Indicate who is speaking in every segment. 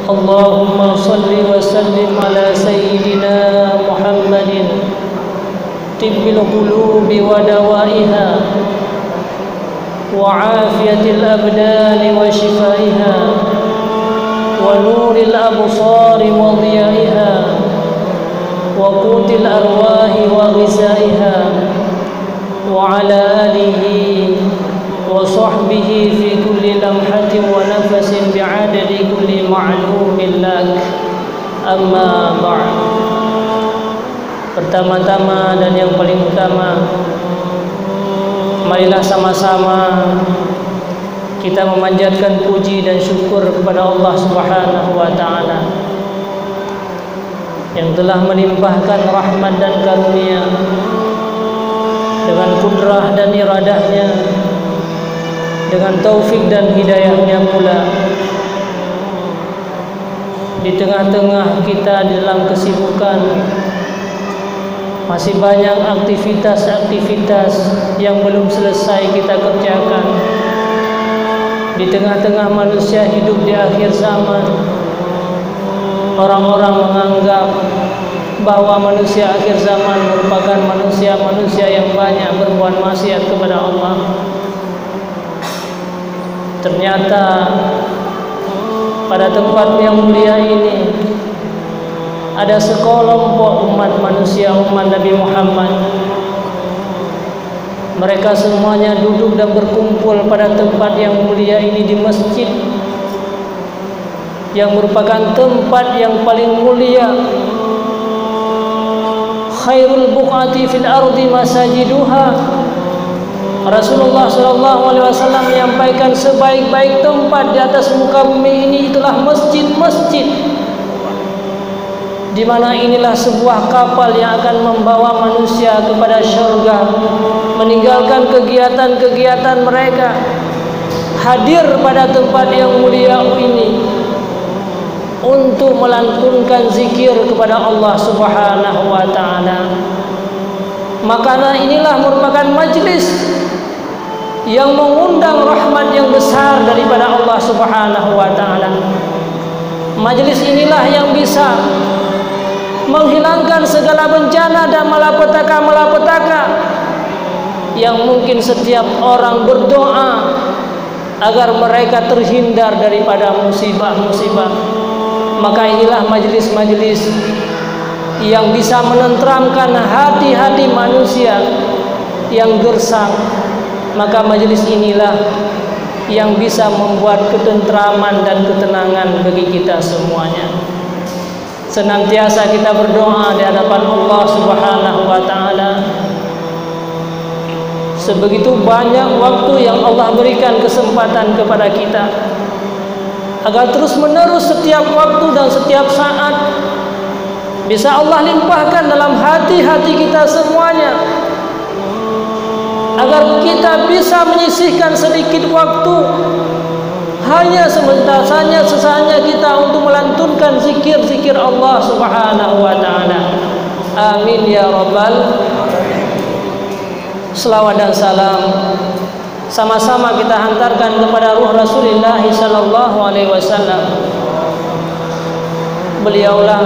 Speaker 1: Allahumma salli wa sallim ala sayyidina Muhammadin tibbil qulubi wa dawaiha wa afiyatil abdani wa shifaiha wa nuril absari wa dhiyaiha wa qutil arwahi wa ghizaiha wa ala alihi wa sahbihi fi kulli lamhatin wa nafasin bi'adadi kulli ma'lumin lak. Amma ba'd. Pertama-tama dan yang paling utama, marilah sama-sama kita memanjatkan puji dan syukur kepada Allah Subhanahu wa taala yang telah melimpahkan rahmat dan karunia dengan kudrah dan iradahnya, dengan taufik dan hidayahnya pula. Di tengah-tengah kita di dalam kesibukan, masih banyak aktivitas-aktivitas yang belum selesai kita kerjakan. Di tengah-tengah manusia hidup di akhir zaman, orang-orang menganggap bahwa manusia akhir zaman merupakan manusia-manusia yang banyak berbuat maksiat kepada Allah. Ternyata pada tempat yang mulia ini ada sekelompok umat manusia, umat Nabi Muhammad. Mereka semuanya duduk dan berkumpul pada tempat yang mulia ini di masjid, yang merupakan tempat yang paling mulia. Khairul buqati fil ardi masajiduha. Rasulullah SAW menyampaikan sebaik-baik tempat di atas muka bumi ini itulah masjid-masjid, di mana inilah sebuah kapal yang akan membawa manusia kepada syurga, meninggalkan kegiatan-kegiatan mereka, hadir pada tempat yang mulia ini untuk melantunkan zikir kepada Allah Subhanahu wa taala. Maka inilah merupakan majlis yang mengundang rahmat yang besar daripada Allah Subhanahu wa taala. Majlis inilah yang bisa menghilangkan segala bencana dan malapetaka yang mungkin setiap orang berdoa agar mereka terhindar daripada musibah-musibah. Maka inilah majlis-majlis yang bisa menenteramkan hati-hati manusia yang gersang. Maka majlis inilah yang bisa membuat ketentraman dan ketenangan bagi kita semuanya. Senantiasa kita berdoa di hadapan Allah Subhanahu wa taala. Sebegitu banyak waktu yang Allah berikan kesempatan kepada kita agar terus menerus setiap waktu dan setiap saat bisa Allah limpahkan dalam hati-hati kita semuanya, agar kita bisa menyisihkan sedikit waktu hanya sesanya kita untuk melantunkan zikir-zikir Allah Subhanahu wa taala. Amin ya rabbal. Selawat dan salam sama-sama kita hantarkan kepada ruh Rasulullah sallallahu alaihi wasallam. Beliaulah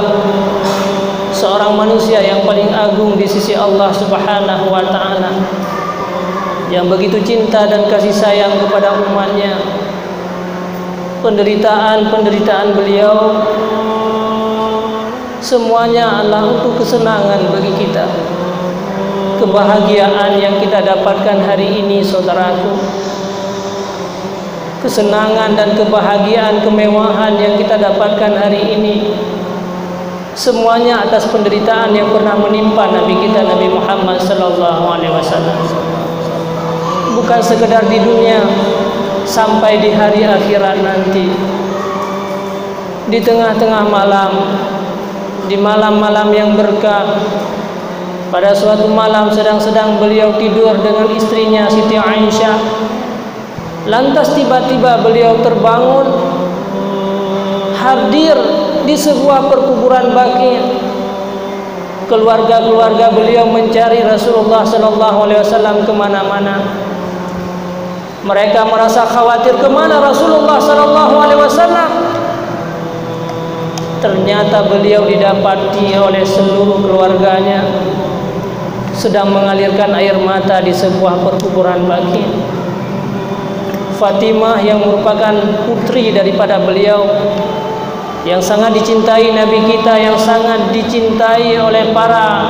Speaker 1: seorang manusia yang paling agung di sisi Allah Subhanahu wa taala, yang begitu cinta dan kasih sayang kepada umatnya. Penderitaan beliau semuanya adalah untuk kesenangan bagi kita. Kebahagiaan yang kita dapatkan hari ini, saudaraku, kesenangan dan kebahagiaan, kemewahan yang kita dapatkan hari ini, semuanya atas penderitaan yang pernah menimpa Nabi kita Nabi Muhammad sallallahu alaihi wasallam. Bukan sekedar di dunia, sampai di hari akhirat nanti. Di tengah-tengah malam, di malam-malam yang berkah, pada suatu malam sedang-sedang beliau tidur dengan istrinya Siti Aisyah. Lantas tiba-tiba beliau terbangun, hadir di sebuah perkuburan Baqi. Keluarga-keluarga beliau mencari Rasulullah sallallahu alaihi wasallam kemana-mana. Mereka merasa khawatir kemana Rasulullah sallallahu alaihi wasallam. Ternyata beliau didapati oleh seluruh keluarganya sedang mengalirkan air mata di sebuah perkuburan baqi. Fatimah yang merupakan putri daripada beliau, yang sangat dicintai Nabi kita, yang sangat dicintai oleh para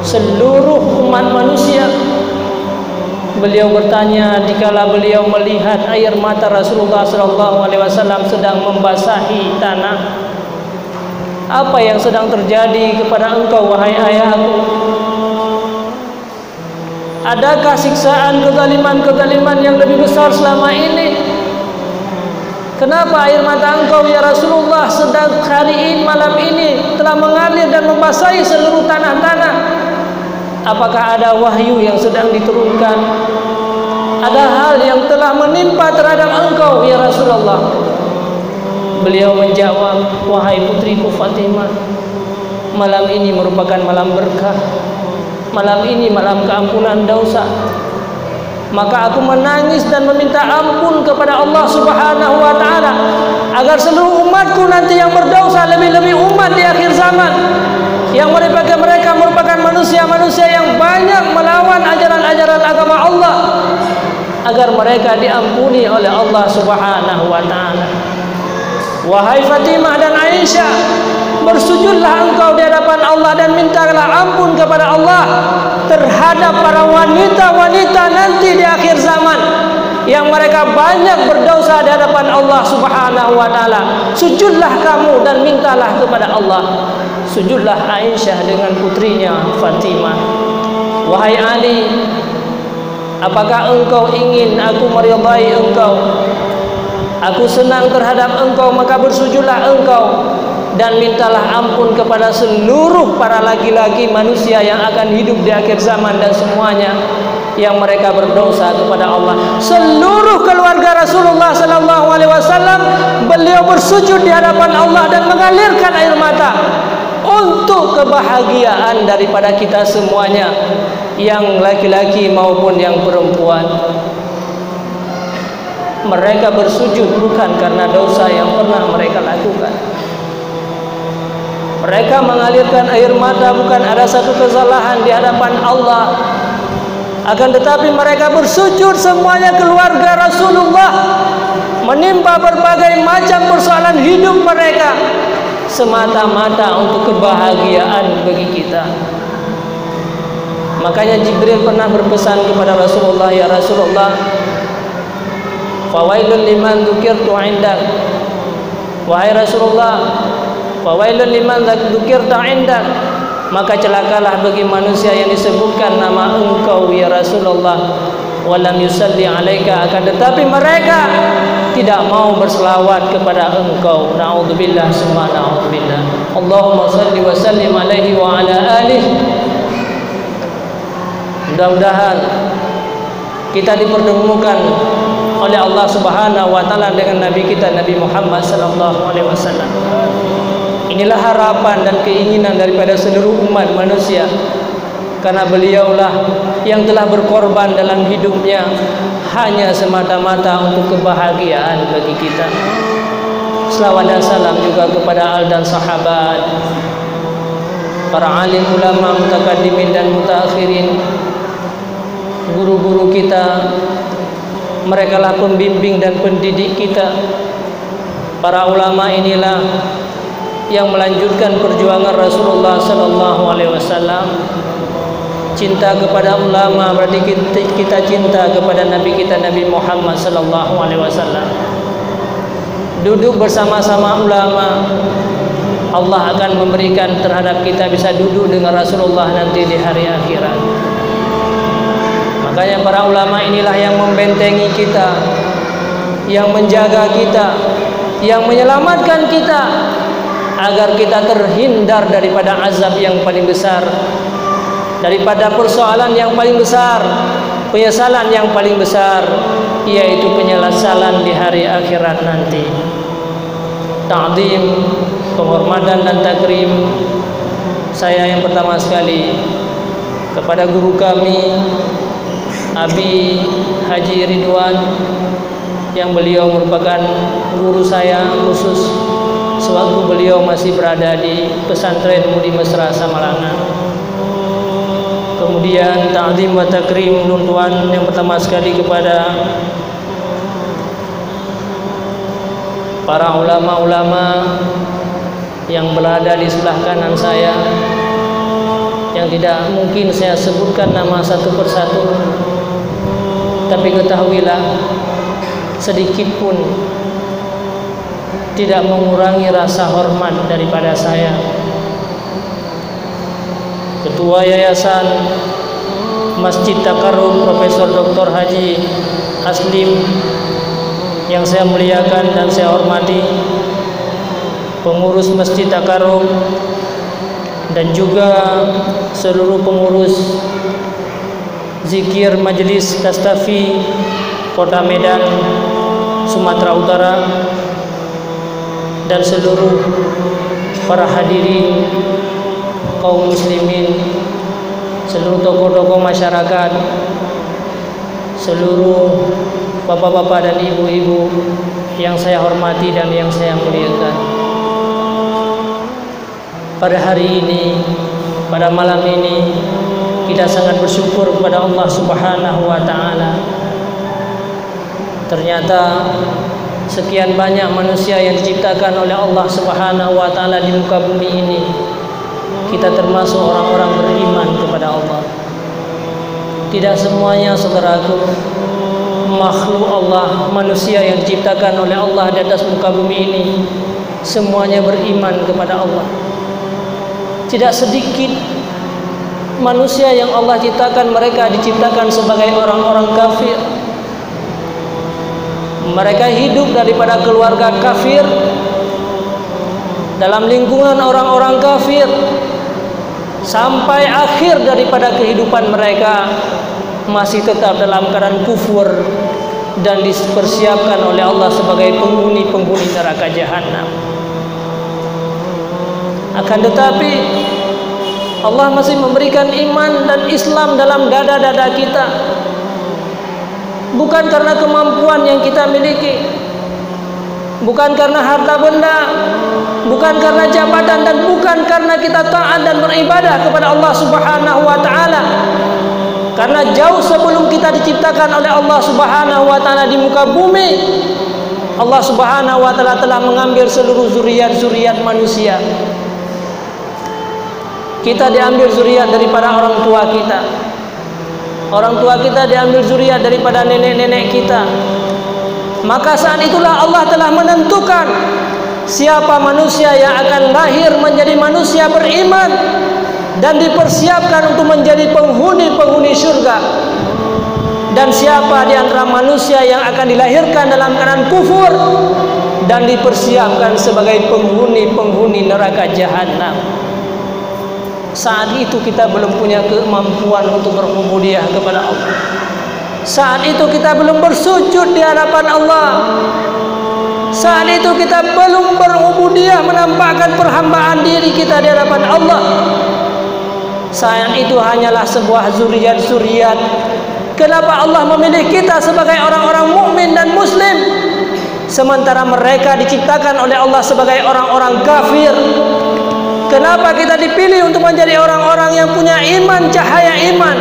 Speaker 1: seluruh umat manusia. Beliau bertanya dikala beliau melihat air mata Rasulullah sallallahu alaihi wasallam sedang membasahi tanah, apa yang sedang terjadi kepada engkau wahai ayahku? Adakah siksaan kezaliman yang lebih besar selama ini? Kenapa air mata engkau ya Rasulullah sedang hari ini, malam ini telah mengalir dan membasahi seluruh tanah-tanah? Apakah ada wahyu yang sedang diturunkan? Ada hal yang telah menimpa terhadap engkau ya Rasulullah? Beliau menjawab, wahai putriku Fatimah, malam ini merupakan malam berkah. Malam ini malam keampunan dosa. Maka aku menangis dan meminta ampun kepada Allah Subhanahu wa taala agar seluruh umatku nanti yang berdosa, lebih-lebih umat di akhir zaman yang mereka merupakan manusia-manusia yang banyak melawan ajaran-ajaran agama Allah, agar mereka diampuni oleh Allah Subhanahu wa taala. Wahai Fatimah dan Aisyah, bersujudlah engkau di hadapan Allah dan mintalah ampun kepada Allah terhadap para wanita-wanita nanti di akhir zaman yang mereka banyak berdosa di hadapan Allah Subhanahu wa taala. Sujudlah kamu dan mintalah kepada Allah. Sujudlah Aisyah dengan putrinya Fatimah. Wahai Ali, apakah engkau ingin aku meridai engkau? Aku senang terhadap engkau, maka bersujudlah engkau dan mintalah ampun kepada seluruh para laki-laki manusia yang akan hidup di akhir zaman dan semuanya yang mereka berdosa kepada Allah. Seluruh keluarga Rasulullah sallallahu alaihi wasallam, beliau bersujud di hadapan Allah dan mengalirkan air mata untuk kebahagiaan daripada kita semuanya, yang laki-laki maupun yang perempuan. Mereka bersujud bukan karena dosa yang pernah mereka lakukan. Mereka mengalirkan air mata bukan ada satu kesalahan di hadapan Allah, akan tetapi mereka bersujud semuanya keluarga Rasulullah, menimpa berbagai macam persoalan hidup mereka semata-mata untuk kebahagiaan bagi kita. Makanya Jibril pernah berpesan kepada Rasulullah, ya Rasulullah, fawailun liman dzukirtu indak. Wahai Rasulullah, fawailun liman dzukirtu indak, maka celakalah bagi manusia yang disebutkan nama engkau ya Rasulullah, walam yusalli alaika, akan tetapi mereka tidak mau berselawat kepada engkau. Na'udzubillah summa na'udzubillah. Allahumma salli wa sallim alaihi wa ala alihi. Mudah-mudahan kita dipertemukan oleh Allah Subhanahu wa taala dengan Nabi kita Nabi Muhammad sallallahu alaihi wasallam. Inilah harapan dan keinginan daripada seluruh umat manusia, karena beliaulah yang telah berkorban dalam hidupnya hanya semata-mata untuk kebahagiaan bagi kita. Selawat dan salam juga kepada al dan sahabat, para alim ulama mutakaddimin dan mutaakhirin, guru-guru kita. Mereka lah pembimbing dan pendidik kita. Para ulama inilah yang melanjutkan perjuangan Rasulullah sallallahu alaihi wasallam. Cinta kepada ulama berarti kita cinta kepada Nabi kita Nabi Muhammad sallallahu alaihi wasallam. Duduk bersama-sama ulama, Allah akan memberikan terhadap kita bisa duduk dengan Rasulullah nanti di hari akhirat. Makanya para ulama inilah yang membentengi kita, yang menjaga kita, yang menyelamatkan kita agar kita terhindar daripada azab yang paling besar, daripada persoalan yang paling besar, penyesalan yang paling besar, yaitu penyesalan di hari akhirat nanti. Ta'zim, penghormatan dan takrim saya yang pertama sekali kepada guru kami Abi Haji Ridwan, yang beliau merupakan guru saya khusus sewaktu beliau masih berada di pesantren Budi Mesra Samalangan. Kemudian ta'zim wa takrim nuntuan yang pertama sekali kepada para ulama-ulama yang berada di sebelah kanan saya, yang tidak mungkin saya sebutkan nama satu persatu, tapi ketahuilah sedikit pun tidak mengurangi rasa hormat daripada saya. Ketua Yayasan Masjid Takarrum Profesor Dr. Haji Aslim yang saya muliakan dan saya hormati, pengurus Masjid Takarrum, dan juga seluruh pengurus zikir Majelis Tastafi Kota Medan, Sumatera Utara, dan seluruh para hadirin kaum muslimin, seluruh tokoh-tokoh masyarakat, seluruh bapak-bapak dan ibu-ibu yang saya hormati dan yang saya muliakan. Pada hari ini, pada malam ini, kita sangat bersyukur kepada Allah Subhanahu wa Ta'ala. Ternyata sekian banyak manusia yang diciptakan oleh Allah Subhanahu wa Ta'ala di muka bumi ini, kita termasuk orang-orang beriman kepada Allah. Tidak semuanya, saudaraku, makhluk Allah, manusia yang diciptakan oleh Allah di atas muka bumi ini, semuanya beriman kepada Allah. Tidak sedikit manusia yang Allah ciptakan, mereka diciptakan sebagai orang-orang kafir. Mereka hidup daripada keluarga kafir, dalam lingkungan orang-orang kafir, sampai akhir daripada kehidupan mereka masih tetap dalam keadaan kufur dan dipersiapkan oleh Allah sebagai penghuni-penghuni neraka jahanam. Akan tetapi Allah masih memberikan iman dan Islam dalam dada-dada kita, bukan karena kemampuan yang kita miliki, bukan karena harta benda, bukan karena jabatan, dan bukan karena kita taat dan beribadah kepada Allah Subhanahu wa Ta'ala. Karena jauh sebelum kita diciptakan oleh Allah Subhanahu wa Ta'ala di muka bumi, Allah Subhanahu wa Ta'ala telah mengambil seluruh zuriat-zuriat manusia. Kita diambil zuriat daripada orang tua kita, orang tua kita diambil zuriat daripada nenek-nenek kita. Maka saat itulah Allah telah menentukan siapa manusia yang akan lahir menjadi manusia beriman dan dipersiapkan untuk menjadi penghuni-penghuni surga, dan siapa di antara manusia yang akan dilahirkan dalam keadaan kufur dan dipersiapkan sebagai penghuni-penghuni neraka jahanam. Saat itu kita belum punya kemampuan untuk berubudiyah kepada Allah. Saat itu kita belum bersujud di hadapan Allah. Saat itu kita belum berubudiyah, menampakkan perhambaan diri kita di hadapan Allah. Saat itu hanyalah sebuah zuriat-zuriat. Kenapa Allah memilih kita sebagai orang-orang mukmin dan muslim, sementara mereka diciptakan oleh Allah sebagai orang-orang kafir? Kenapa kita dipilih untuk menjadi orang-orang yang punya iman, cahaya iman,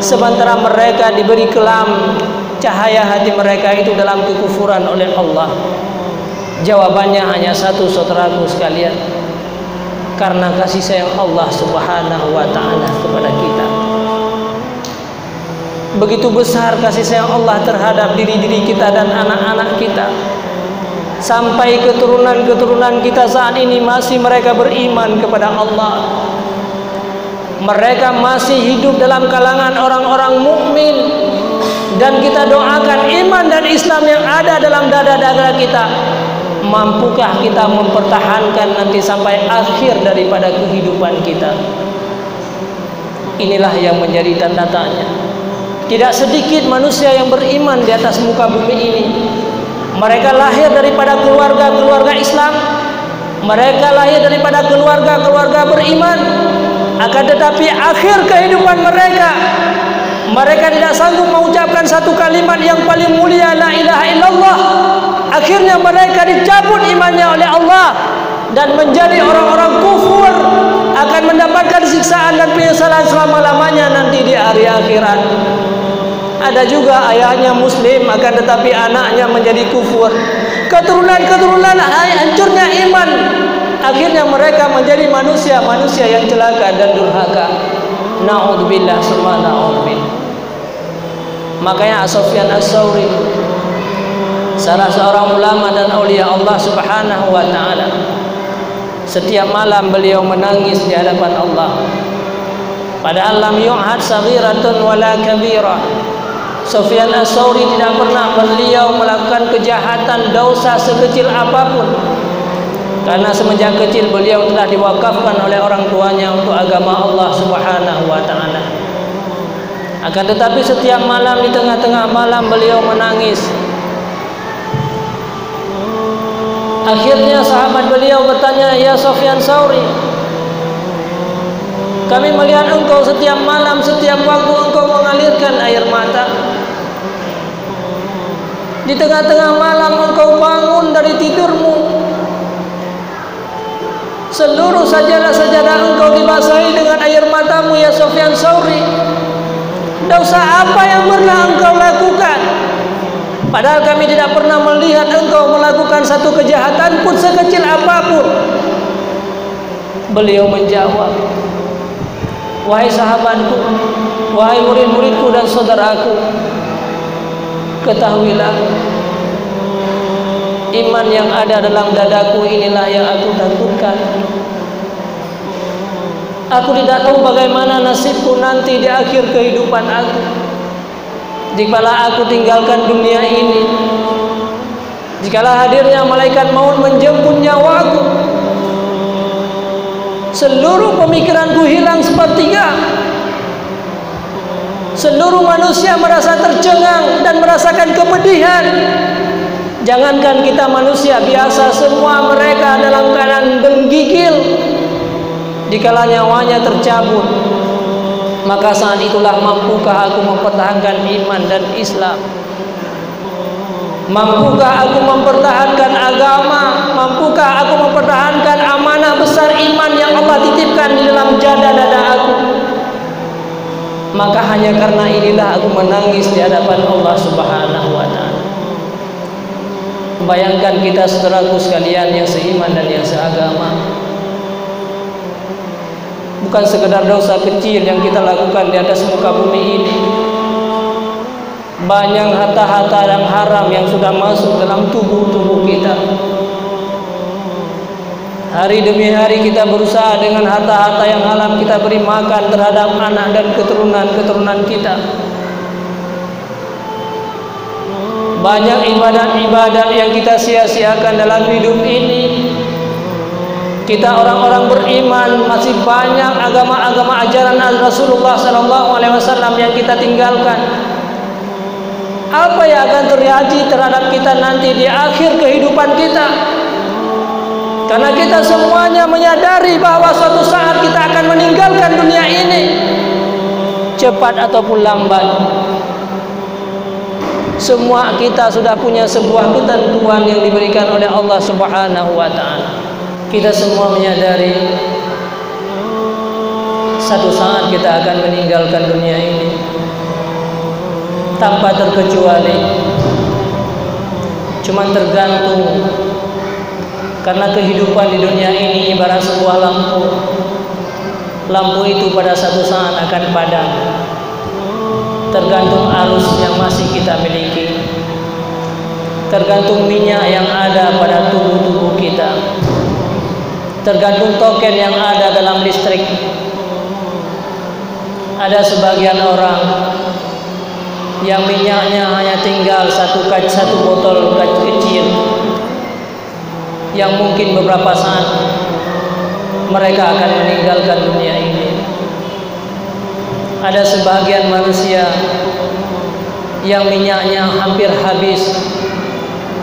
Speaker 1: sementara mereka diberi kelam cahaya hati mereka itu dalam kekufuran oleh Allah? Jawabannya hanya satu, saudaraku sekalian, karena kasih sayang Allah Subhanahu wa Ta'ala kepada kita. Begitu besar kasih sayang Allah terhadap diri-diri kita dan anak-anak kita, sampai keturunan-keturunan kita saat ini masih mereka beriman kepada Allah. Mereka masih hidup dalam kalangan orang-orang mukmin, dan kita doakan iman dan Islam yang ada dalam dada-dada kita, mampukah kita mempertahankan nanti sampai akhir daripada kehidupan kita? Inilah yang menjadi tanda tanya. Tidak sedikit manusia yang beriman di atas muka bumi ini. Mereka lahir daripada keluarga-keluarga Islam, mereka lahir daripada keluarga-keluarga beriman, akan tetapi akhir kehidupan mereka Mereka tidak sanggup mengucapkan satu kalimat yang paling mulia, la ilaha illallah. Akhirnya mereka dicabut imannya oleh Allah dan menjadi orang-orang kufur, akan mendapatkan siksaan dan penyesalan selama-lamanya nanti di hari akhirat. Ada juga ayahnya muslim akan tetapi anaknya menjadi kufur. Keturunan-keturunan hancurnya iman. Akhirnya mereka menjadi manusia yang celaka dan durhaka. Na'udzubillah summa na'udzubillah. Makanya Sufyan Ats-Tsauri, salah seorang ulama dan aulia Allah Subhanahu wa taala, setiap malam beliau menangis di hadapan Allah. Padahal lam yu'had saghiratun wala kabirah. Sufyan Ats-Tsauri tidak pernah beliau melakukan kejahatan dosa sekecil apapun, karena semenjak kecil beliau telah diwakafkan oleh orang tuanya untuk agama Allah Subhanahu wa taala. Akan tetapi setiap malam, di tengah-tengah malam beliau menangis. Akhirnya sahabat beliau bertanya, "Ya Sufyan Ats-Tsauri, kami melihat engkau setiap malam, setiap waktu engkau mengalirkan air mata. Di tengah-tengah malam engkau bangun dari tidurmu, seluruh sajadah-sajadah engkau dibasahi dengan air matamu, ya Sufyan Ats-Tsauri. Dosa apa yang pernah engkau lakukan? Padahal kami tidak pernah melihat engkau melakukan satu kejahatan pun sekecil apapun." Beliau menjawab, "Wahai sahabatku, wahai murid-muridku dan saudaraku, ketahuilah, iman yang ada dalam dadaku inilah yang aku takutkan. Aku tidak tahu bagaimana nasibku nanti di akhir kehidupan aku, jikalau aku tinggalkan dunia ini, jikalau hadirnya malaikat maut menjemput nyawaku. Seluruh pemikiranku hilang sepertiga. Seluruh manusia merasa tercengang dan merasakan kepedihan. Jangankan kita manusia biasa, semua mereka dalam keadaan menggigil dikala nyawanya tercabut. Maka saat itulah mampukah aku mempertahankan iman dan Islam? Mampukah aku mempertahankan agama? Mampukah aku mempertahankan amanah besar iman yang Allah titipkan di dalam dada aku? Maka hanya karena inilah aku menangis di hadapan Allah Subhanahu wa taala. Bayangkan kita saudaraku sekalian yang seiman dan yang seagama, bukan sekedar dosa kecil yang kita lakukan di atas muka bumi ini. Banyak harta-harta yang haram yang sudah masuk dalam tubuh-tubuh kita. Hari demi hari kita berusaha dengan harta-harta yang haram kita beri makan terhadap anak dan keturunan-keturunan kita. Banyak ibadat-ibadat yang kita sia-siakan dalam hidup ini. Kita orang-orang beriman masih banyak agama-agama ajaran Rasulullah SAW yang kita tinggalkan. Apa yang akan terjadi terhadap kita nanti di akhir kehidupan kita? Karena kita semuanya menyadari bahwa suatu saat kita akan meninggalkan dunia ini, cepat ataupun lambat. Semua kita sudah punya sebuah ketentuan yang diberikan oleh Allah Subhanahu wa taala. Kita semua menyadari satu saat kita akan meninggalkan dunia ini, tanpa terkecuali. Cuma tergantung, karena kehidupan di dunia ini ibarat sebuah lampu. Lampu itu pada satu saat akan padam, tergantung arus yang masih kita miliki, tergantung minyak yang ada pada tubuh-tubuh kita, tergantung token yang ada dalam listrik. Ada sebagian orang yang minyaknya hanya tinggal satu botol kaca kecil, yang mungkin beberapa saat mereka akan meninggalkan dunia ini. Ada sebagian manusia yang minyaknya hampir habis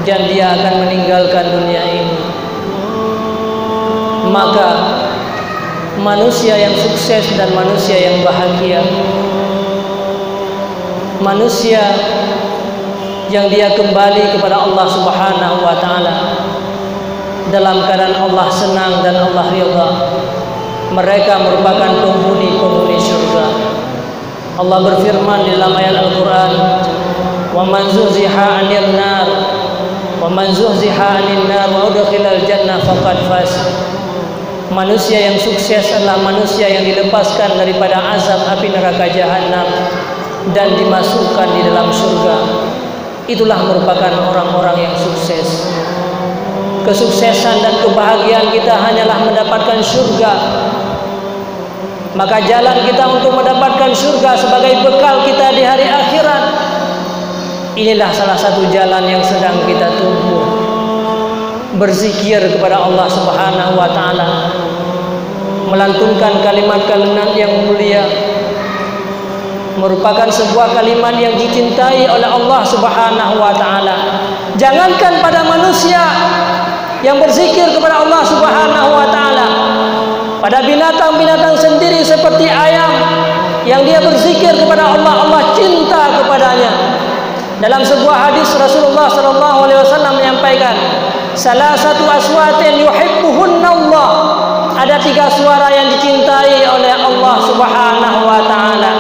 Speaker 1: dan dia akan meninggalkan dunia ini. Maka manusia yang sukses dan manusia yang bahagia manusia yang dia kembali kepada Allah Subhanahu wa taala dalam keadaan Allah senang dan Allah ridha, mereka merupakan penghuni surga. Allah berfirman di dalam ayat Al-Qur'an, "Wa man zuhziha 'anil nar wa man zuhziha 'anil nar wa udkhilal jannah faqad faz." Manusia yang sukses adalah manusia yang dilepaskan daripada azab api neraka jahanam dan dimasukkan di dalam surga. Itulah merupakan orang-orang yang sukses. Kesuksesan dan kebahagiaan kita hanyalah mendapatkan surga. Maka jalan kita untuk mendapatkan surga sebagai bekal kita di hari akhirat, inilah salah satu jalan yang sedang kita tempuh. Berzikir kepada Allah Subhanahu wa taala, melantunkan kalimat-kalimat yang mulia, merupakan sebuah kalimat yang dicintai oleh Allah Subhanahu wa taala. Jangankan pada manusia yang berzikir kepada Allah Subhanahu wa taala, pada binatang-binatang sendiri seperti ayam yang dia berzikir kepada Allah, Allah cinta kepadanya. Dalam sebuah hadis Rasulullah sallallahu alaihi wasallam menyampaikan, salah satu aswatin yuhibbuhunna Allah. Ada 3 suara yang dicintai oleh Allah Subhanahu wa taala.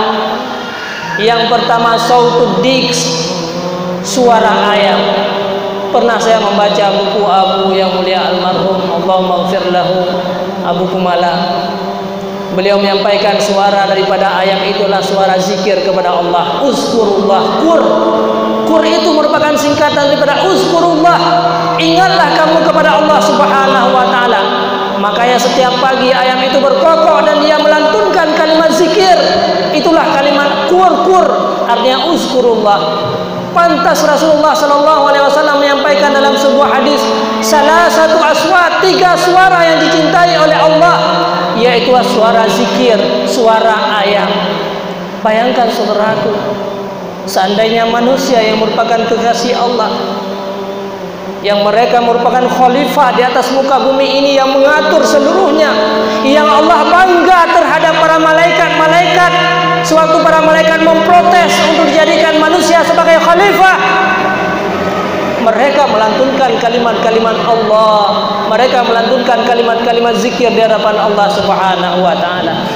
Speaker 1: Yang pertama sautud diks, suara ayam. Pernah saya membaca buku Abu yang mulia almarhum Allahumma ighfir lahu, Abu Kumala. Beliau menyampaikan suara daripada ayam itulah suara zikir kepada Allah. Uzkurullah, kur itu merupakan singkatan daripada uzkurullah. Ingatlah kamu kepada Allah Subhanahu wa taala. Makanya setiap pagi ayam itu berkokok dan dia melantunkan kalimat zikir. Itulah kalimat kur, artinya uzkurullah. Pantas Rasulullah sallallahu alaihi wasallam menyampaikan dalam sebuah hadis, salah satu aswat, 3 suara yang dicintai oleh Allah, yaitu suara zikir, suara ayam. Bayangkan saudaraku, seandainya manusia yang merupakan kekasih Allah, yang mereka merupakan khalifah di atas muka bumi ini, yang mengatur seluruhnya, yang Allah bangga terhadap para malaikat-malaikat sewaktu para malaikat memprotes untuk dijadikan manusia sebagai khalifah, mereka melantunkan kalimat-kalimat Allah, mereka melantunkan kalimat-kalimat zikir di hadapan Allah Subhanahu wa taala.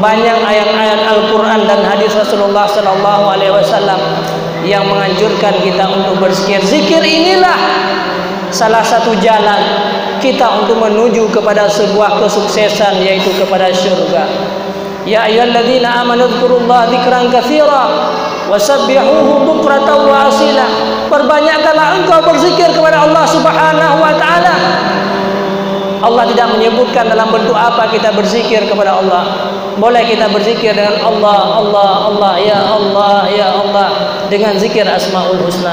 Speaker 1: Banyak ayat-ayat Al-Quran dan hadis Rasulullah sallallahu alaihi wasallam yang menganjurkan kita untuk berzikir. Zikir inilah salah satu jalan kita untuk menuju kepada sebuah kesuksesan, yaitu kepada syurga. Ya ayyuhalladzina amanu dzkurullaha dzikran katsira wasabbihuhu bukratan wa asila. Perbanyakkanlah engkau berzikir kepada Allah Subhanahu wa taala. Allah tidak menyebutkan dalam bentuk apa kita berzikir kepada Allah. Boleh kita berzikir dengan Allah, Allah, Allah, ya Allah, ya Allah, dengan zikir Asmaul Husna.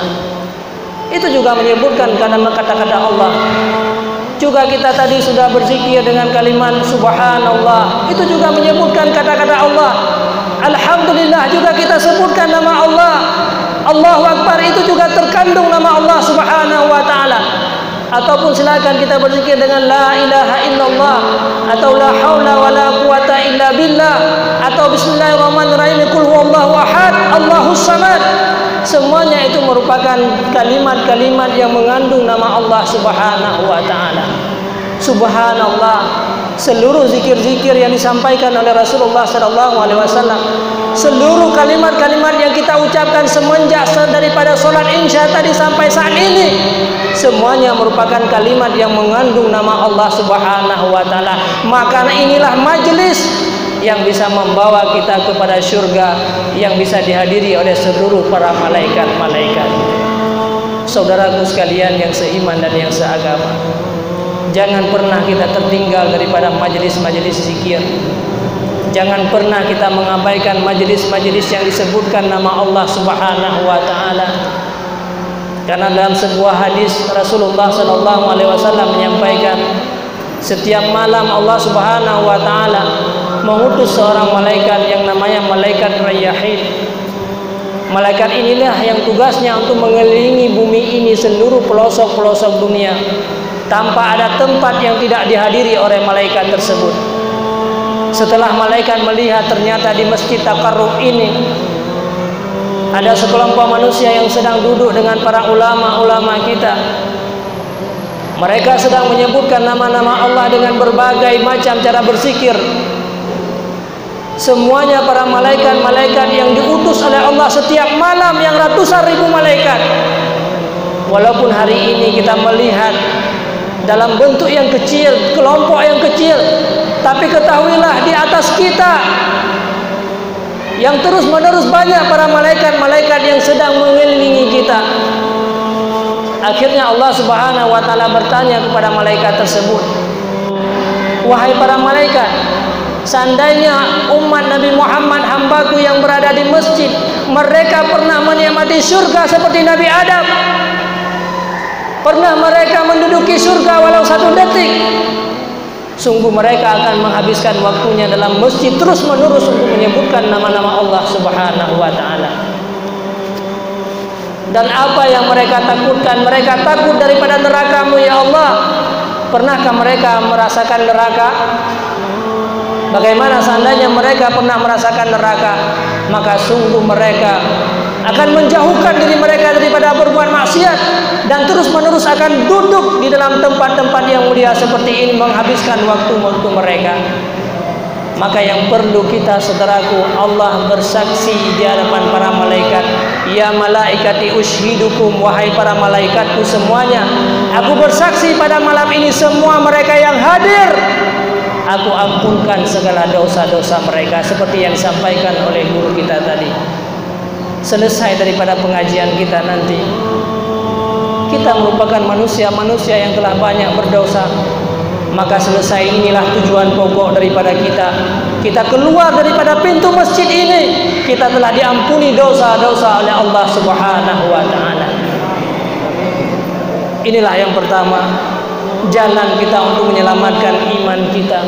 Speaker 1: Itu juga menyebutkan kata-kata Allah. Juga kita tadi sudah berzikir dengan kalimat Subhanallah. Itu juga menyebutkan kata-kata Allah. Alhamdulillah juga kita sebutkan nama Allah. Allahu Akbar itu juga terkandung nama Allah Subhanahu wa taala. Ataupun silakan kita berzikir dengan la ilaha illallah, atau la haula wala quwata illa billah, atau bismillahirrahmanirrahim, qul huwallahu ahad, Allahus samad. Semuanya itu merupakan kalimat-kalimat yang mengandung nama Allah Subhanahu wa taala. Subhanallah, seluruh zikir-zikir yang disampaikan oleh Rasulullah sallallahu alaihi wasallam, seluruh kalimat-kalimat yang kita ucapkan semenjak daripada salat Isya tadi sampai saat ini, semuanya merupakan kalimat yang mengandung nama Allah Subhanahu wa taala. Maka inilah majelis yang bisa membawa kita kepada surga, yang bisa dihadiri oleh seluruh para malaikat-malaikat. Saudaraku sekalian yang seiman dan yang seagama, jangan pernah kita tertinggal daripada majelis-majelis zikir. Jangan pernah kita mengabaikan majelis-majelis yang disebutkan nama Allah Subhanahu wa taala. Karena dalam sebuah hadis Rasulullah sallallahu alaihi wasallam menyampaikan, setiap malam Allah Subhanahu wa taala mengutus seorang malaikat yang namanya malaikat Rayyahin. Malaikat inilah yang tugasnya untuk mengelilingi bumi ini, seluruh pelosok-pelosok dunia, tanpa ada tempat yang tidak dihadiri oleh malaikat tersebut. Setelah malaikat melihat ternyata di Masjid Taqarrub ini Ada sekelompok manusia yang sedang duduk dengan para ulama-ulama kita. Mereka sedang menyebutkan nama-nama Allah dengan berbagai macam cara berzikir. Semuanya para malaikat-malaikat yang diutus oleh Allah setiap malam, yang ratusan ribu malaikat. Walaupun hari ini kita melihat dalam bentuk yang kecil, kelompok yang kecil, tapi ketahuilah di atas kita yang terus-menerus banyak para malaikat-malaikat yang sedang mengelilingi kita. Akhirnya Allah Subhanahu wa taala bertanya kepada malaikat tersebut, "Wahai para malaikat, seandainya umat Nabi Muhammad, hambaku yang berada di masjid, mereka pernah menikmati surga seperti Nabi Adam, pernah mereka menduduki surga walau 1 detik, sungguh mereka akan menghabiskan waktunya dalam masjid terus-menerus untuk menyebutkan nama-nama Allah Subhanahu wa taala." Dan apa yang mereka takutkan? Mereka takut daripada neraka-Mu ya Allah. Pernahkah mereka merasakan neraka? Bagaimana seandainya mereka pernah merasakan neraka? Maka sungguh mereka akan menjauhkan diri mereka daripada berbuat maksiat, dan terus-menerus akan duduk di dalam tempat-tempat yang mulia seperti ini, menghabiskan waktu-waktu mereka. Maka yang perlu kita, saudaraku, Allah bersaksi di hadapan para malaikat, "Ya malaikati ushidukum," wahai para malaikatku semuanya, aku bersaksi pada malam ini semua mereka yang hadir, aku ampunkan segala dosa-dosa mereka, seperti yang disampaikan oleh guru kita tadi. Selesai daripada pengajian kita nanti, kita merupakan manusia-manusia yang telah banyak berdosa. Maka selesai inilah tujuan pokok daripada kita. Kita keluar daripada pintu masjid ini, kita telah diampuni dosa-dosa oleh Allah Subhanahu wa taala. Inilah yang pertama, jalan kita untuk menyelamatkan iman kita.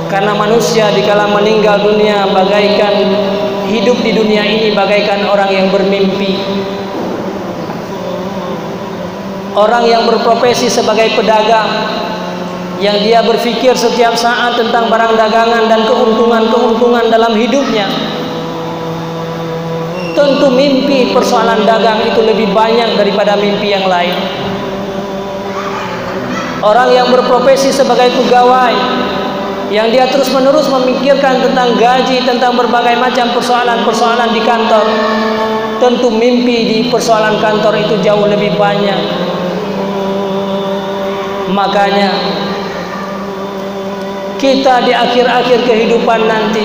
Speaker 1: Karena manusia dikala meninggal dunia bagaikan hidup di dunia ini bagaikan orang yang bermimpi. Orang yang berprofesi sebagai pedagang, yang dia berfikir setiap saat tentang barang dagangan dan keuntungan-keuntungan dalam hidupnya. Tentu mimpi persoalan dagang itu lebih banyak daripada mimpi yang lain. Orang yang berprofesi sebagai pegawai, yang dia terus-menerus memikirkan tentang gaji, tentang berbagai macam persoalan-persoalan di kantor, tentu mimpi di persoalan kantor itu jauh lebih banyak. Makanya kita di akhir-akhir kehidupan nanti,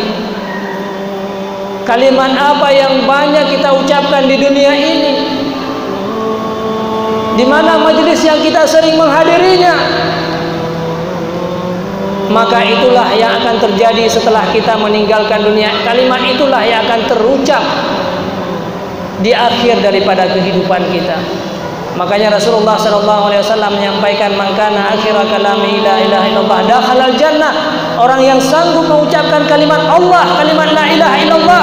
Speaker 1: kalimat apa yang banyak kita ucapkan di dunia ini? Di mana majelis yang kita sering menghadirinya? Maka itulah yang akan terjadi setelah kita meninggalkan dunia. Kalimat itulah yang akan terucap di akhir daripada kehidupan kita. Makanya Rasulullah SAW menyampaikan, "Man kana akhira kalami la ilaha illallah dakhalal jannah." Orang yang sanggup mengucapkan kalimat Allah, kalimat la ilaha illallah,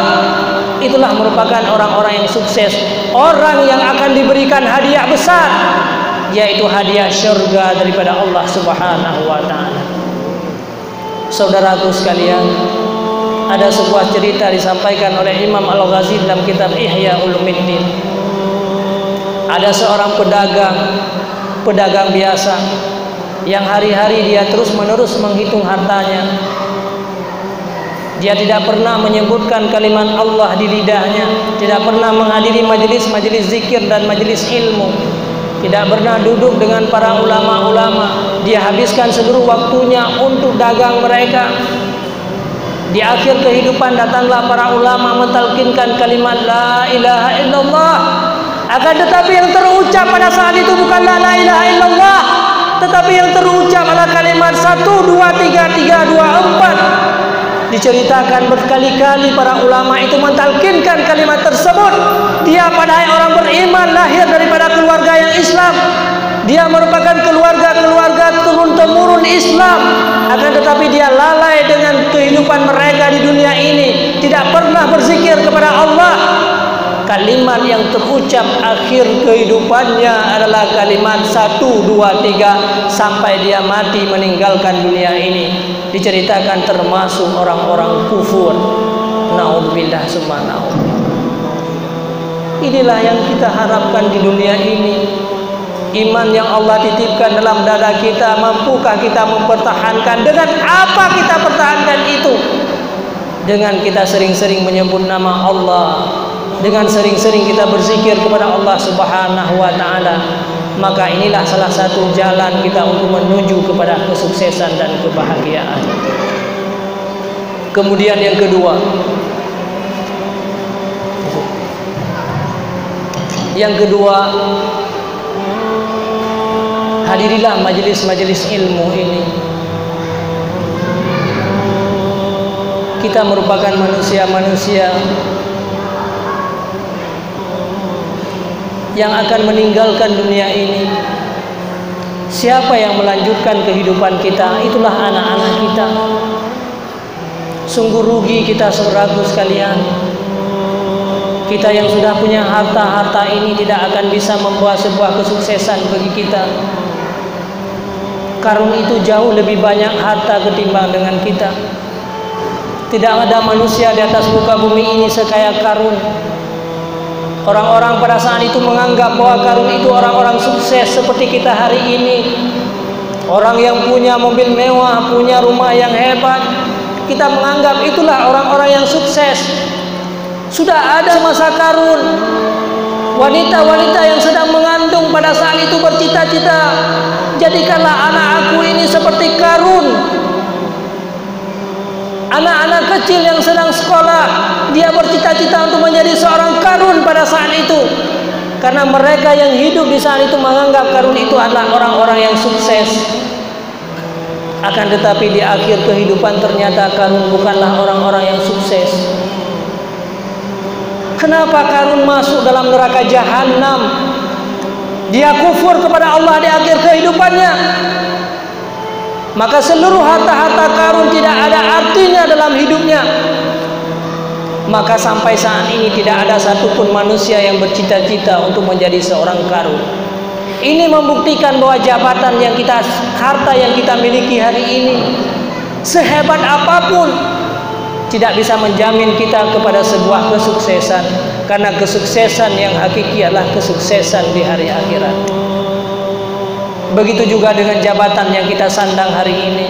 Speaker 1: itulah merupakan orang-orang yang sukses, orang yang akan diberikan hadiah besar, yaitu hadiah syurga daripada Allah Subhanahu wa taala. Saudaraku sekalian, ada sebuah cerita disampaikan oleh Imam Al-Ghazali dalam kitab Ihya Ulumuddin. Ada seorang pedagang biasa, yang hari-hari dia terus-menerus menghitung hartanya. Dia tidak pernah menyebutkan kalimat Allah di lidahnya, tidak pernah menghadiri majelis-majelis zikir dan majelis ilmu, tidak pernah duduk dengan para ulama-ulama. Dia habiskan seluruh waktunya untuk dagang mereka. Di akhir kehidupan datanglah para ulama mentalkinkan kalimat la ilaha illallah. Akan tetapi yang terucap pada saat itu bukanlah la ilaha illallah, tetapi yang terucap adalah kalimat 1, 2, 3, 3, 2, 4. Diceritakan berkali-kali para ulama itu mentalkinkan kalimat tersebut. Dia padahal orang beriman, lahir daripada keluarga yang Islam. Dia merupakan keluarga-keluarga turun-temurun Islam. Akan tetapi dia lalai dengan kehidupan mereka di dunia ini, tidak pernah berzikir kepada Allah. Kalimat yang terucap akhir kehidupannya adalah kalimat 1, 2, 3 sampai dia mati meninggalkan dunia ini. Diceritakan termasuk orang-orang kufur. Naudzubillah summa naudzubillah. Inilah yang kita harapkan di dunia ini. Iman yang Allah titipkan dalam dada kita, mampukah kita mempertahankan? Dengan apa kita pertahankan itu? Dengan kita sering-sering menyebut nama Allah, dengan sering-sering kita berzikir kepada Allah Subhanahu wa taala. Maka inilah salah satu jalan kita untuk menuju kepada kesuksesan dan kebahagiaan. Kemudian yang kedua, hadirilah majelis-majelis ilmu ini. Kita merupakan manusia-manusia yang akan meninggalkan dunia ini. Siapa yang melanjutkan kehidupan kita? Itulah anak-anak kita. Sungguh rugi kita saudaraku sekalian. Kita yang sudah punya harta-harta ini tidak akan bisa membawa sebuah kesuksesan bagi kita. Karun itu jauh lebih banyak harta ketimbang dengan kita. Tidak ada manusia di atas muka bumi ini sekaya Karun. Orang-orang pada saat itu menganggap bahwa Karun itu orang-orang sukses seperti kita hari ini. Orang yang punya mobil mewah, punya rumah yang hebat, kita menganggap itulah orang-orang yang sukses. Sudah ada masa Karun. Wanita-wanita yang sedang mengandung pada saat itu bercita-cita, jadikanlah anak aku ini seperti Karun. Anak-anak kecil yang sedang sekolah, dia bercita-cita untuk menjadi seorang Karun pada saat itu. Karena mereka yang hidup di saat itu menganggap Karun itu adalah orang-orang yang sukses. Akan tetapi di akhir kehidupan ternyata Karun bukanlah orang-orang yang sukses. Kenapa Karun masuk dalam neraka jahanam? Dia kufur kepada Allah di akhir kehidupannya. Maka seluruh harta-harta Karun tidak ada artinya dalam hidupnya. Maka sampai saat ini tidak ada satupun manusia yang bercita-cita untuk menjadi seorang Karun. Ini membuktikan bahwa jabatan yang kita, harta yang kita miliki hari ini, sehebat apapun, tidak bisa menjamin kita kepada sebuah kesuksesan. Karena kesuksesan yang hakiki adalah kesuksesan di hari akhirat. Begitu juga dengan jabatan yang kita sandang hari ini.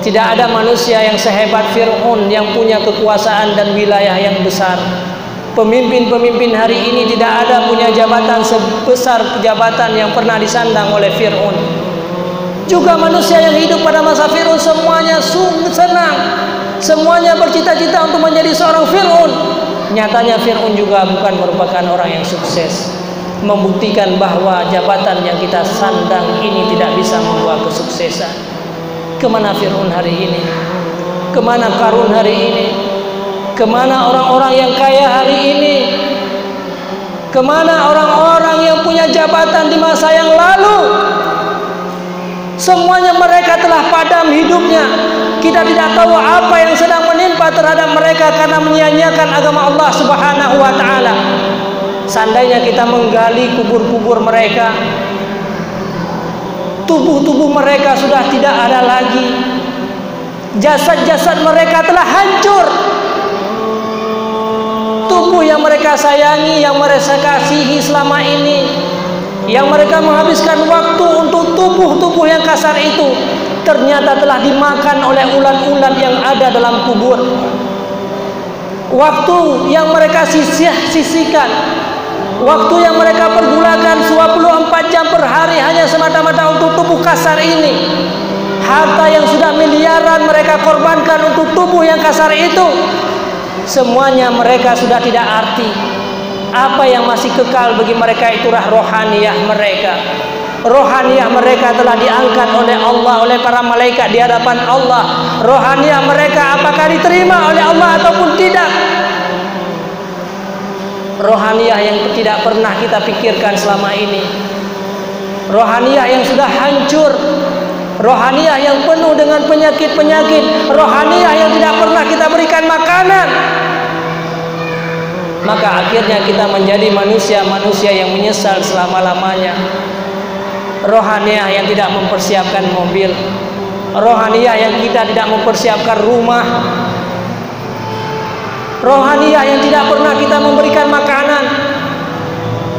Speaker 1: Tidak ada manusia yang sehebat Fir'aun yang punya kekuasaan dan wilayah yang besar. Pemimpin-pemimpin hari ini tidak ada punya jabatan sebesar jabatan yang pernah disandang oleh Fir'aun. Juga manusia yang hidup pada masa Fir'aun semuanya senang, semuanya bercita-cita untuk menjadi seorang Fir'aun. Nyatanya Fir'aun juga bukan merupakan orang yang sukses. Membuktikan bahwa jabatan yang kita sandang ini tidak bisa membawa kesuksesan. Kemana Fir'aun hari ini? Kemana Karun hari ini? Kemana orang-orang yang kaya hari ini? Kemana orang-orang yang punya jabatan di masa yang lalu? Semuanya mereka telah padam hidupnya. Kita tidak tahu apa yang sedang menimpa terhadap mereka karena menyia-nyiakan agama Allah Subhanahu wa taala. Seandainya kita menggali kubur-kubur mereka, tubuh-tubuh mereka sudah tidak ada lagi. Jasad-jasad mereka telah hancur. Tubuh yang mereka sayangi, yang mereka kasihi selama ini, yang mereka menghabiskan waktu untuk tubuh-tubuh yang kasar itu, ternyata telah dimakan oleh ulat-ulat yang ada dalam kubur. Waktu yang mereka sisihkan, waktu yang mereka pergulakan 24 jam per hari hanya semata-mata untuk tubuh kasar ini. Harta yang sudah miliaran mereka korbankan untuk tubuh yang kasar itu. Semuanya mereka sudah tidak arti. Apa yang masih kekal bagi mereka itulah rohaniyah mereka. Rohaniyah mereka telah diangkat oleh Allah, oleh para malaikat di hadapan Allah. Rohaniyah mereka apakah diterima oleh Allah ataupun tidak? Rohaniyah yang tidak pernah kita pikirkan selama ini. Rohaniyah yang sudah hancur. Rohaniyah yang penuh dengan penyakit-penyakit. Rohaniyah yang tidak pernah kita berikan makanan. Maka akhirnya kita menjadi manusia-manusia yang menyesal selama-lamanya. Rohaniyah yang tidak mempersiapkan mobil. Rohaniyah yang kita tidak mempersiapkan rumah. rohaniyah yang tidak pernah kita memberikan makanan.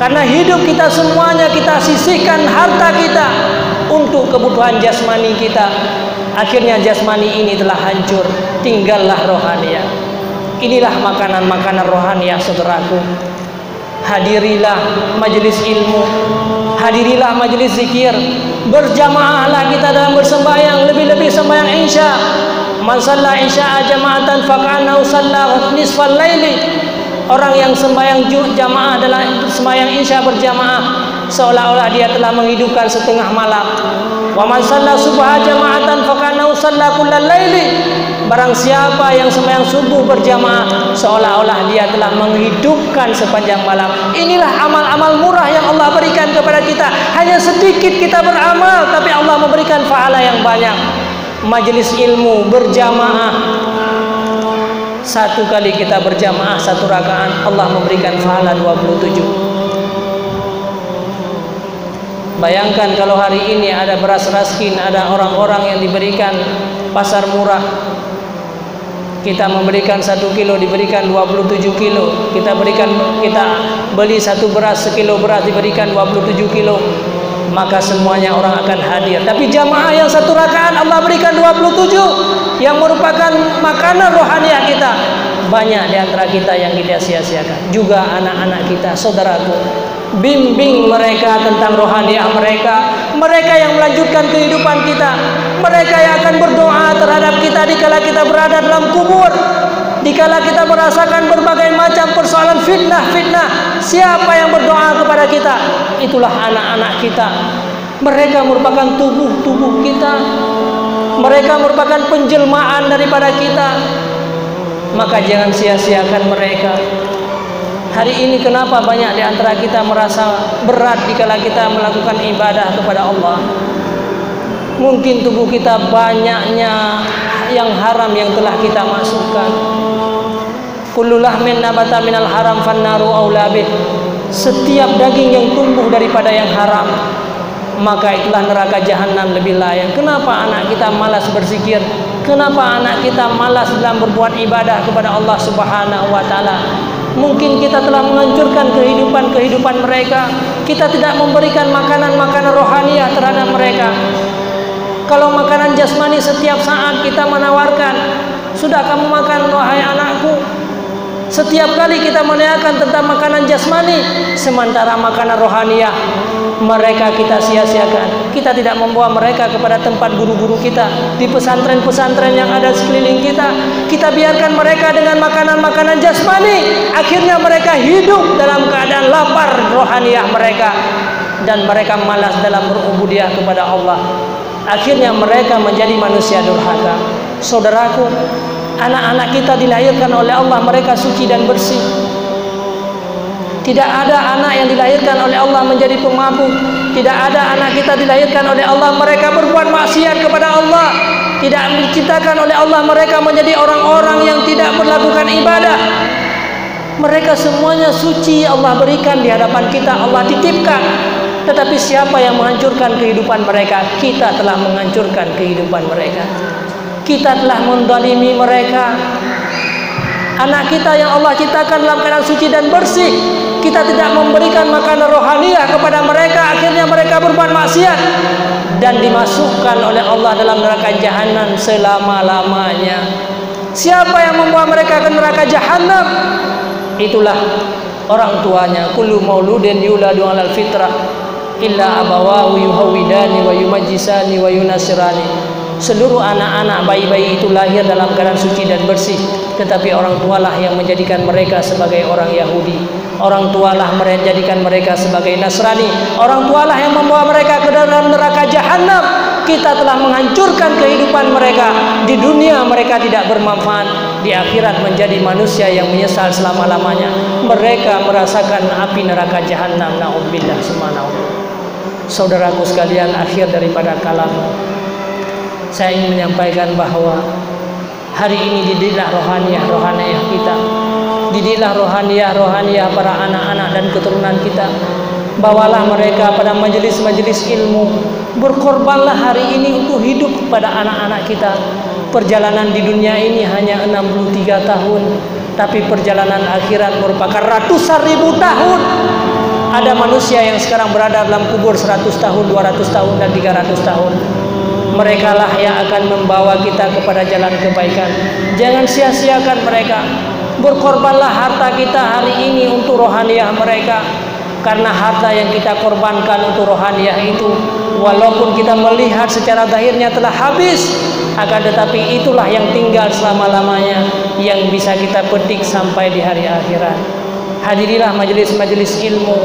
Speaker 1: Karena hidup kita semuanya kita sisihkan harta kita untuk kebutuhan jasmani kita. Akhirnya jasmani ini telah hancur, tinggallah rohaniyah. Inilah makanan-makanan rohaniyah, saudaraku. Hadirilah majelis ilmu, hadirilah majelis zikir, berjamaahlah kita dalam bersembahyang, lebih-lebih sembahyang isya. Man shalla isya'a jama'atan faqa'annahu shalla nisfal laili. Orang yang sembahyang jamaah adalah sembahyang isya berjamaah, seolah-olah dia telah menghidupkan setengah malam. Wa man shalla subha jama'atan faqa'annahu shalla kullal laili. Barang siapa yang sembahyang subuh berjamaah, seolah-olah dia telah menghidupkan sepanjang malam. Inilah amal-amal murah yang Allah berikan kepada kita. Hanya sedikit kita beramal, tapi Allah memberikan pahala yang banyak. Majelis ilmu berjamaah, satu kali kita berjamaah satu rakaat, Allah memberikan pahala 27. Bayangkan kalau hari ini ada beras raskin, ada orang-orang yang diberikan pasar murah, kita memberikan 1 kilo diberikan 27 kilo, kita beli satu beras, sekilo beras diberikan 27 kilo, maka semuanya orang akan hadir. Tapi jamaah yang satu rakaat Allah berikan 27, yang merupakan makanan rohaniah kita. Banyak di antara kita yang kita sia-siakan. Juga anak-anak kita, saudaraku, bimbing mereka tentang rohaniah mereka. Mereka yang melanjutkan kehidupan kita, mereka yang akan berdoa terhadap kita dikala kita berada dalam kubur, dikala kita merasakan berbagai macam persoalan fitnah. Siapa yang berdoa kepada kita? Itulah anak-anak kita. Mereka merupakan tubuh kita, mereka merupakan penjelmaan daripada kita. Maka jangan sia-siakan mereka. Hari ini kenapa banyak di antara kita merasa berat dikala kita melakukan ibadah kepada Allah? Mungkin tubuh kita banyaknya yang haram yang telah kita masukkan. Kullu lahmin nabata minal haram fannaru aula bih. Setiap daging yang tumbuh daripada yang haram, maka itulah neraka jahanam lebih layak. Kenapa anak kita malas berzikir? Kenapa anak kita malas dalam berbuat ibadah kepada Allah Subhanahu wa taala? Mungkin kita telah menghancurkan kehidupan mereka. Kita tidak memberikan makanan-makanan rohaniah terhadap mereka. Kalau makanan jasmani setiap saat kita menawarkan, sudah kamu makan wahai anakku. Setiap kali kita menanyakan tentang makanan jasmani, sementara makanan rohaniah mereka kita sia-siakan. Kita tidak membawa mereka kepada tempat guru-guru kita di pesantren-pesantren yang ada sekeliling kita. Kita biarkan mereka dengan makanan-makanan jasmani. Akhirnya mereka hidup dalam keadaan lapar rohaniah mereka, dan mereka malas dalam berubudiyah kepada Allah. Akhirnya mereka menjadi manusia durhaka. Saudaraku, anak-anak kita dilahirkan oleh Allah, mereka suci dan bersih. Tidak ada anak yang dilahirkan oleh Allah menjadi pemabuk. Tidak ada anak kita dilahirkan oleh Allah mereka berbuat maksiat kepada Allah. Tidak diciptakan oleh Allah mereka menjadi orang-orang yang tidak melakukan ibadah. Mereka semuanya suci, Allah berikan di hadapan kita, Allah titipkan. Tetapi siapa yang menghancurkan kehidupan mereka? Kita telah menghancurkan kehidupan mereka. Kita telah menzalimi mereka. Anak kita yang Allah ciptakan dalam keadaan suci dan bersih, kita tidak memberikan makanan rohaniah kepada mereka. Akhirnya mereka berbuat maksiat dan dimasukkan oleh Allah dalam neraka jahanam selama-lamanya. Siapa yang membawa mereka ke neraka jahanam? Itulah orang tuanya. Kullu mauludin yuladu 'alal fitrah illa abawahu yuhawidani wa yumajjisani wa yunasirani. Seluruh anak-anak bayi-bayi itu lahir dalam keadaan suci dan bersih, tetapi orang tualah yang menjadikan mereka sebagai orang Yahudi. Orang tualah menjadikan mereka sebagai Nasrani. Orang tualah yang membawa mereka ke dalam neraka jahanam. Kita telah menghancurkan kehidupan mereka. Di dunia mereka tidak bermanfaat, di akhirat menjadi manusia yang menyesal selama-lamanya. Mereka merasakan api neraka jahanam. Na'udzubillah subhanallah. Saudaraku sekalian, akhir daripada kalam, saya ingin menyampaikan bahwa hari ini didiklah rohaniah kita. Didiklah rohaniah para anak-anak dan keturunan kita. Bawalah mereka pada majelis-majelis ilmu. Berkorbanlah hari ini untuk hidup kepada anak-anak kita. Perjalanan di dunia ini hanya 63 tahun. tapi perjalanan akhirat merupakan ratusan ribu tahun. Ada manusia yang sekarang berada dalam kubur 100 tahun, 200 tahun, dan 300 tahun. Mereka lah yang akan membawa kita kepada jalan kebaikan. Jangan sia-siakan mereka. Berkorbanlah harta kita hari ini untuk rohaniah mereka. Karena harta yang kita korbankan untuk rohaniah itu, walaupun kita melihat secara zahirnya telah habis, akan tetapi itulah yang tinggal selama-lamanya, yang bisa kita petik sampai di hari akhirat. Hadirilah majelis-majelis ilmu.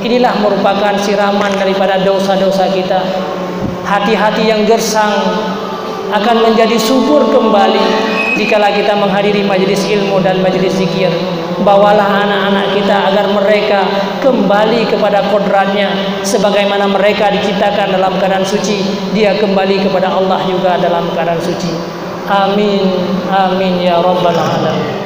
Speaker 1: Inilah merupakan siraman daripada dosa-dosa kita. Hati-hati yang gersang akan menjadi subur kembali jikalau kita menghadiri majelis ilmu dan majelis zikir. Bawalah anak-anak kita agar mereka kembali kepada kodratnya, sebagaimana mereka diciptakan dalam keadaan suci, dia kembali kepada Allah juga dalam keadaan suci. Amin, amin ya rabbal alamin.